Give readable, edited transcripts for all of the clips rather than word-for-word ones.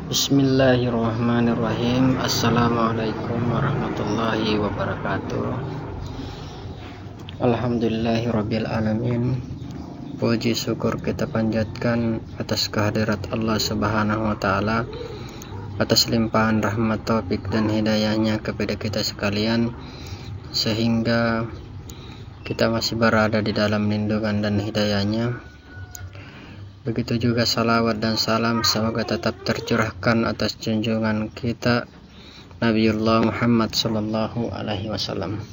Bismillahirrahmanirrahim. Assalamualaikum warahmatullahi wabarakatuh. Alhamdulillahirabbil alamin. Puji syukur kita panjatkan atas kehadirat Allah Subhanahu wa taala, atas limpahan rahmat, taufik dan hidayahnya kepada kita sekalian, sehingga kita masih berada di dalam lindungan dan hidayahnya. Begitu juga salawat dan salam semoga tetap tercurahkan atas junjungan kita Nabiullah Muhammad sallallahu alaihi wasallam.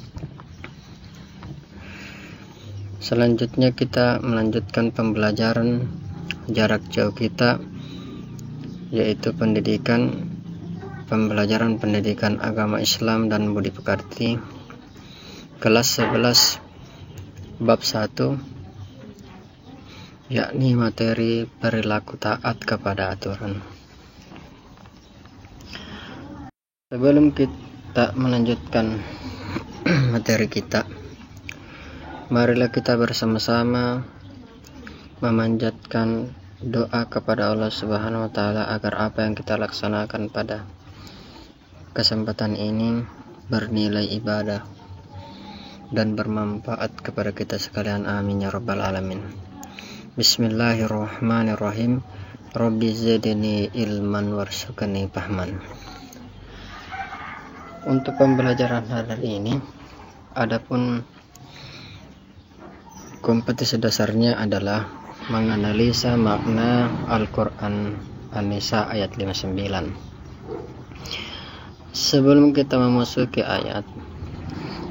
Selanjutnya kita melanjutkan pembelajaran jarak jauh kita, yaitu pembelajaran pendidikan agama Islam dan budi pekerti, kelas 11 bab 1, yakni materi perilaku taat kepada aturan. Sebelum kita melanjutkan materi kita, marilah kita bersama-sama memanjatkan doa kepada Allah Subhanahu wa taala agar apa yang kita laksanakan pada kesempatan ini bernilai ibadah dan bermanfaat kepada kita sekalian. Amin ya rabbal alamin. Bismillahirrahmanirrahim. Rabbi zidni ilman warzuqni fahman. Untuk pembelajaran hari ini, adapun kompetisi dasarnya adalah menganalisa makna Al-Quran An-Nisa ayat 59. Sebelum kita memasuki ayat,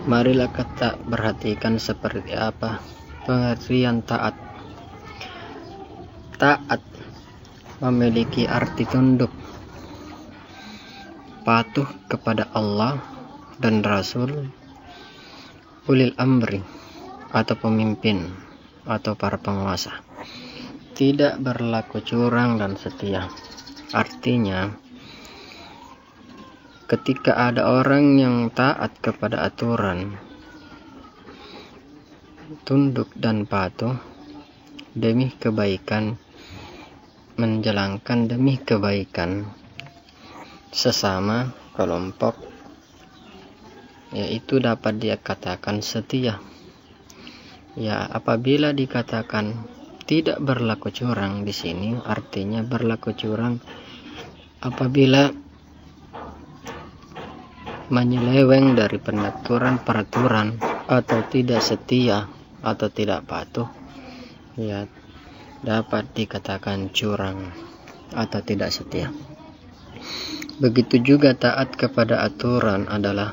marilah kita perhatikan seperti apa pengertian taat. Taat memiliki arti tunduk, patuh kepada Allah dan Rasul, ulil amri atau pemimpin atau para penguasa, tidak berlaku curang dan setia. Artinya, ketika ada orang yang taat kepada aturan, tunduk dan patuh demi kebaikan, menjalankan demi kebaikan sesama kelompok, yaitu dapat dikatakan setia. Ya, apabila dikatakan tidak berlaku curang di sini, artinya berlaku curang apabila menyeleweng dari peraturan atau tidak setia atau tidak patuh, ya dapat dikatakan curang atau tidak setia. Begitu juga taat kepada aturan adalah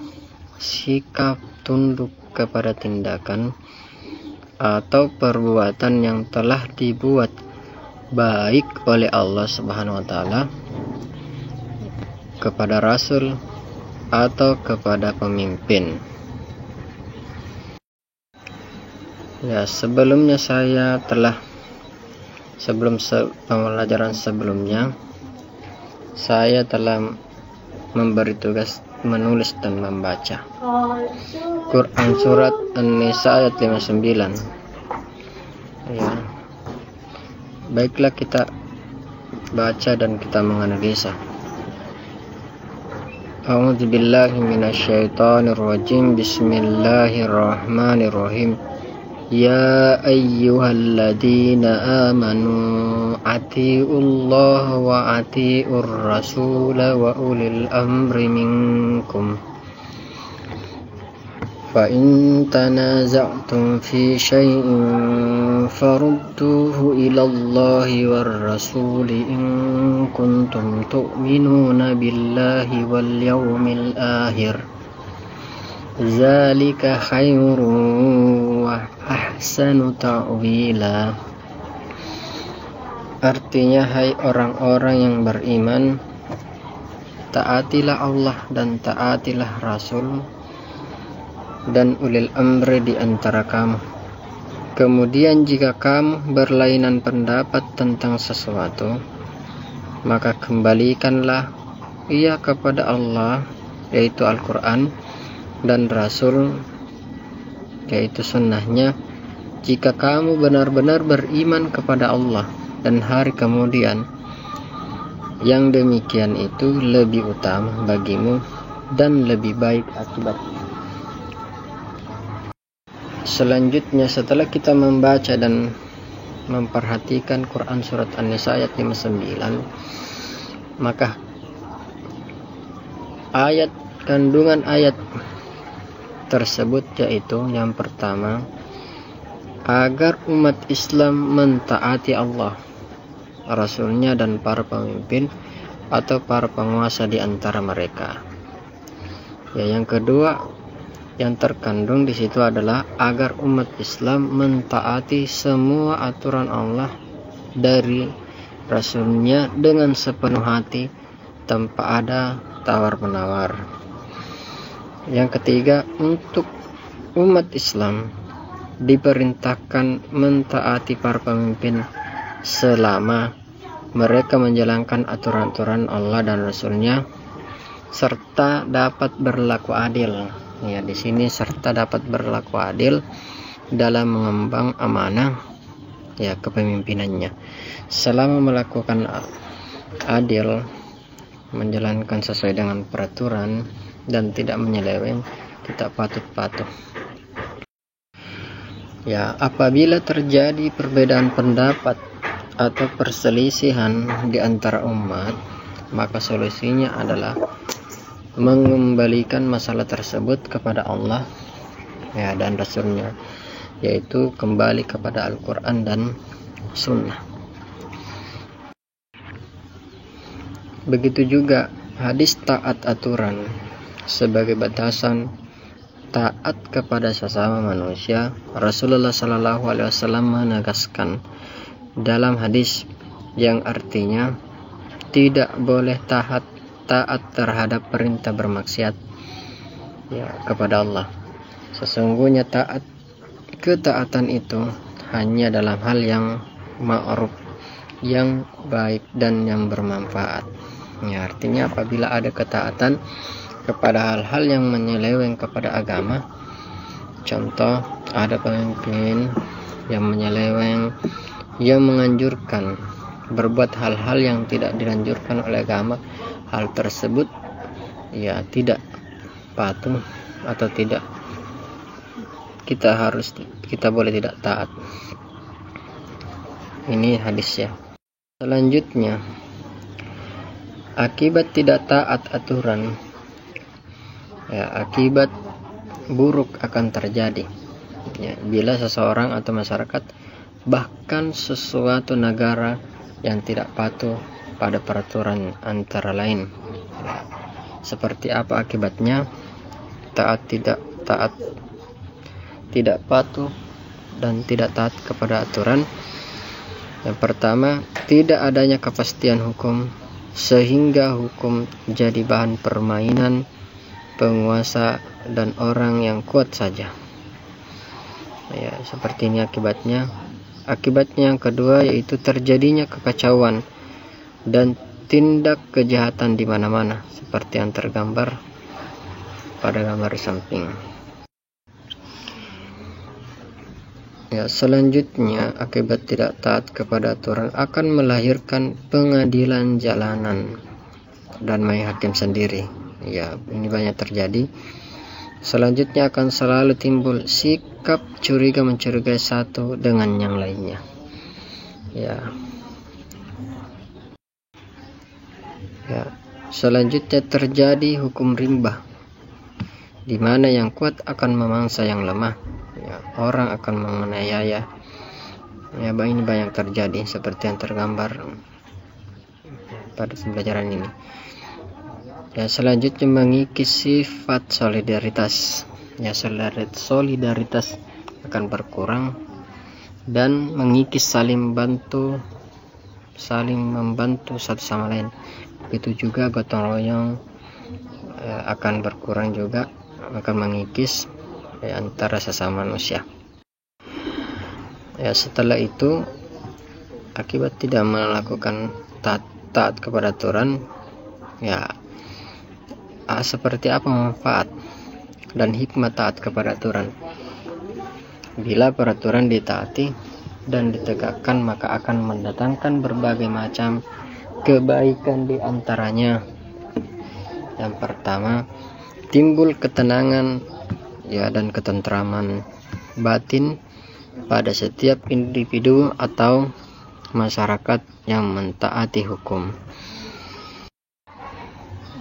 sikap tunduk kepada tindakan atau perbuatan yang telah dibuat baik oleh Allah Subhanahu wa taala, kepada Rasul atau kepada pemimpin. Ya, sebelum pembelajaran sebelumnya, saya telah memberi tugas menulis dan membaca Quran surat An-Nisa ayat 59. Ya, baiklah kita baca dan kita menganalisa. A'udzubillahi minasyaitonirrajim. Bismillahirrahmanirrahim. Ya ayyuhalladzina amanu atiullaha wa atiur rasula wa ulil amri minkum. Fa in tanaza'tum fi syai'in farudduhu ilallahi war rasuli in kuntum tu'minuna billahi wal yawmil akhir. Zalika khairun wa ahsanu ta'wila. Artinya, hai orang-orang yang beriman, taatilah Allah dan taatilah Rasul dan ulil amri di antara kamu. Kemudian jika kamu berlainan pendapat tentang sesuatu, maka kembalikanlah ia kepada Allah, yaitu Al-Quran, dan Rasul, yaitu sunnahnya, jika kamu benar-benar beriman kepada Allah dan hari kemudian, yang demikian itu lebih utama bagimu dan lebih baik akibatnya. Selanjutnya, setelah kita membaca dan memperhatikan Quran surat An-Nisa ayat 59, maka kandungan ayat tersebut yaitu yang pertama, agar umat Islam mentaati Allah, Rasulnya dan para pemimpin atau para penguasa di antara mereka. Yang kedua yang terkandung di situ adalah agar umat Islam mentaati semua aturan Allah dari Rasulnya dengan sepenuh hati tanpa ada tawar-menawar. Yang ketiga, untuk umat Islam diperintahkan mentaati para pemimpin selama mereka menjalankan aturan-aturan Allah dan Rasulnya serta dapat berlaku adil. Di sini serta dapat berlaku adil dalam mengemban amanah kepemimpinannya. Selama melakukan adil, menjalankan sesuai dengan peraturan dan tidak menyeleweng, tidak patut patuh. Apabila terjadi perbedaan pendapat atau perselisihan di antara umat, maka solusinya adalah mengembalikan masalah tersebut kepada Allah dan Rasulnya, yaitu kembali kepada Al-Quran dan Sunnah. Begitu juga hadis taat aturan sebagai batasan taat kepada sesama manusia. Rasulullah SAW menegaskan dalam hadis yang artinya tidak boleh taat terhadap perintah bermaksiat kepada Allah. Sesungguhnya ketaatan itu hanya dalam hal yang ma'ruf, yang baik dan yang bermanfaat. Artinya apabila ada ketaatan kepada hal-hal yang menyeleweng kepada agama, contoh ada pemimpin yang menyeleweng, yang menganjurkan berbuat hal-hal yang tidak dianjurkan oleh agama, hal tersebut tidak patuh atau tidak, kita boleh tidak taat. Ini hadisnya. Selanjutnya, akibat tidak taat aturan, akibat buruk akan terjadi bila seseorang atau masyarakat, bahkan sesuatu negara yang tidak patuh pada peraturan antara lain. Seperti apa akibatnya? Tidak patuh dan tidak taat kepada aturan. Yang pertama, tidak adanya kepastian hukum sehingga hukum jadi bahan permainan penguasa dan orang yang kuat saja. Seperti ini akibatnya. Akibatnya yang kedua yaitu terjadinya kekacauan dan tindak kejahatan di mana-mana, seperti yang tergambar pada gambar samping. Selanjutnya, akibat tidak taat kepada aturan akan melahirkan pengadilan jalanan dan main hakim sendiri. Ini banyak terjadi. Selanjutnya akan selalu timbul sikap curiga mencurigai satu dengan yang lainnya. Selanjutnya terjadi hukum rimba, di mana yang kuat akan memangsa yang lemah. Orang akan menganiaya. Ini banyak terjadi seperti yang tergambar pada pembelajaran ini. Selanjutnya mengikis sifat solidaritas. Solidaritas akan berkurang dan mengikis saling membantu satu sama lain. Begitu juga gotong royong akan berkurang juga, akan mengikis antara sesama manusia. Setelah itu, akibat tidak melakukan taat kepada aturan, seperti apa manfaat dan hikmah taat kepada aturan? Bila peraturan ditaati dan ditegakkan, maka akan mendatangkan berbagai macam kebaikan di antaranya. Yang pertama, timbul ketenangan dan ketentraman batin pada setiap individu atau masyarakat yang mentaati hukum.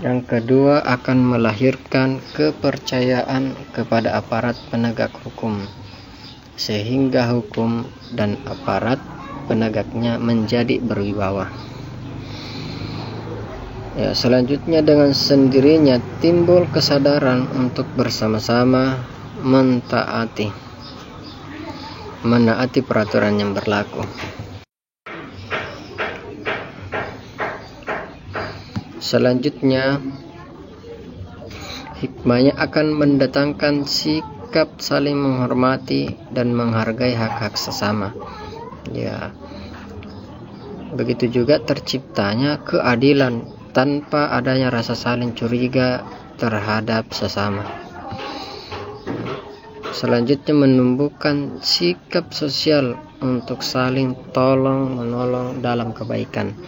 Yang kedua, akan melahirkan kepercayaan kepada aparat penegak hukum, sehingga hukum dan aparat penegaknya menjadi berwibawa. Selanjutnya, dengan sendirinya timbul kesadaran untuk bersama-sama menaati peraturan yang berlaku. Selanjutnya, hikmahnya akan mendatangkan sikap saling menghormati dan menghargai hak-hak sesama. Begitu juga terciptanya keadilan tanpa adanya rasa saling curiga terhadap sesama. Selanjutnya, menumbuhkan sikap sosial untuk saling tolong-menolong dalam kebaikan,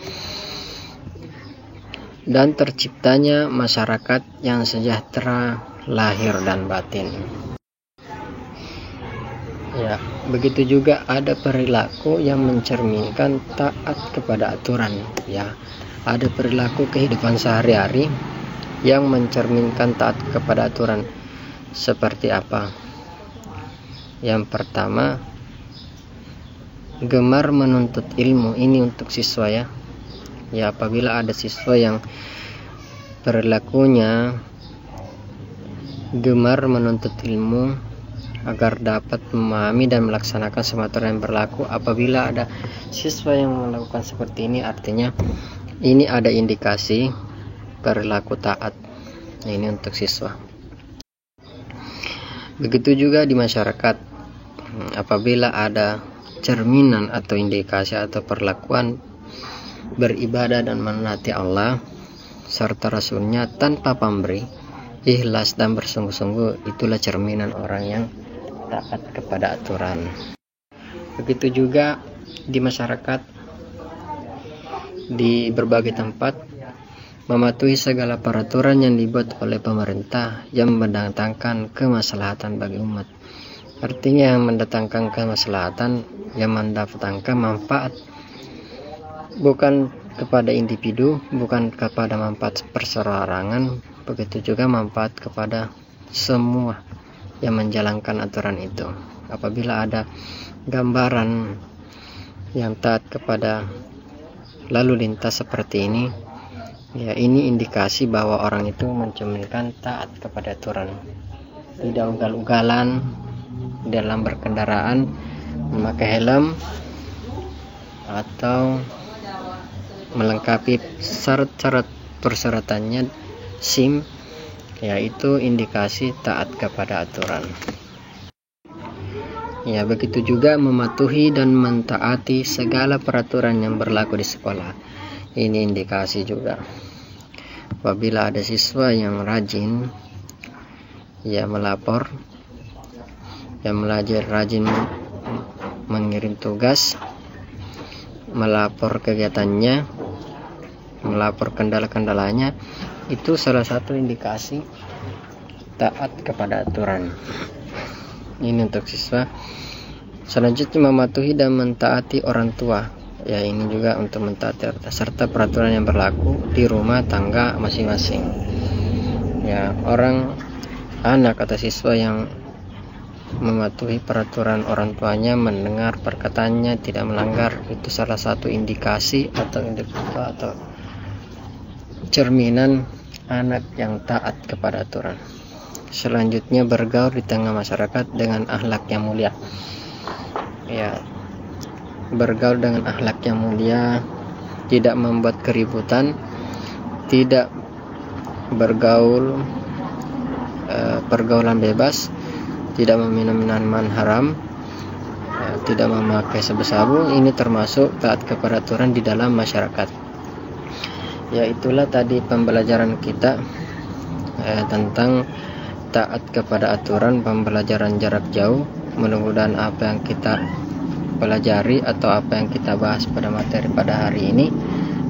dan terciptanya masyarakat yang sejahtera lahir dan batin. Begitu juga ada perilaku yang mencerminkan taat kepada aturan. Ada perilaku kehidupan sehari-hari yang mencerminkan taat kepada aturan. Seperti apa? Yang pertama, gemar menuntut ilmu. Ini untuk siswa apabila ada siswa yang perilakunya gemar menuntut ilmu agar dapat memahami dan melaksanakan semua aturan yang berlaku, apabila ada siswa yang melakukan seperti ini, artinya ini ada indikasi perilaku taat. Ini untuk siswa. Begitu juga di masyarakat, apabila ada cerminan atau indikasi atau perlakuan beribadah dan menaati Allah serta Rasulnya tanpa pamrih, ikhlas dan bersungguh-sungguh, itulah cerminan orang yang taat kepada aturan. Begitu juga di masyarakat, di berbagai tempat, mematuhi segala peraturan yang dibuat oleh pemerintah yang mendatangkan kemaslahatan bagi umat. Artinya yang mendatangkan kemaslahatan, yang mendatangkan manfaat, bukan kepada individu, bukan kepada manfaat perseorangan, begitu juga manfaat kepada semua yang menjalankan aturan itu. Apabila ada gambaran yang taat kepada lalu lintas seperti ini, ini indikasi bahwa orang itu mencerminkan taat kepada aturan. Tidak ugal-ugalan dalam berkendaraan, memakai helm atau melengkapi syarat-syarat persyaratannya SIM, yaitu indikasi taat kepada aturan. Begitu juga mematuhi dan mentaati segala peraturan yang berlaku di sekolah. Ini indikasi juga. Apabila ada siswa yang rajin melapor, yang rajin mengirim tugas, melapor kegiatannya, melapor kendala-kendalanya, itu salah satu indikasi taat kepada aturan. Ini untuk siswa. Selanjutnya, mematuhi dan mentaati orang tua. Ini juga untuk mentaati serta peraturan yang berlaku di rumah tangga masing-masing. Anak atau siswa yang mematuhi peraturan orang tuanya, mendengar perkataannya, tidak melanggar, itu salah satu indikasi atau cerminan anak yang taat kepada aturan. Selanjutnya, bergaul di tengah masyarakat dengan akhlak yang mulia. Bergaul dengan akhlak yang mulia, tidak membuat keributan, tidak bergaul pergaulan bebas, tidak meminum minuman haram, tidak memakai sabu-sabu. Ini termasuk taat kepada aturan di dalam masyarakat. Itulah tadi pembelajaran kita tentang taat kepada aturan, pembelajaran jarak jauh. Mudah-mudahan apa yang kita pelajari atau apa yang kita bahas pada materi pada hari ini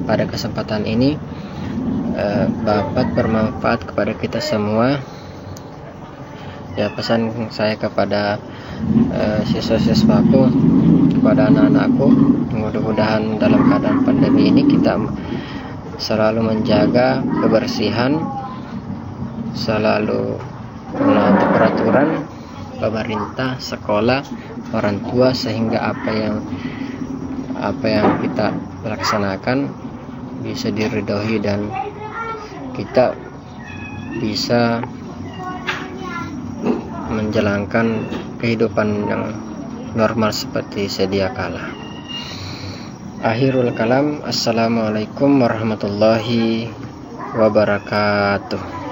pada kesempatan ini dapat bermanfaat kepada kita semua. Ya, pesan saya kepada siswa-siswaku, kepada anak-anakku, mudah-mudahan dalam keadaan pandemi ini kita selalu menjaga kebersihan, selalu menaati peraturan pemerintah, sekolah, orang tua, sehingga apa yang kita laksanakan bisa diridhoi dan kita bisa menjalankan kehidupan yang normal seperti sedia kala. Akhirul kalam, assalamualaikum warahmatullahi wabarakatuh.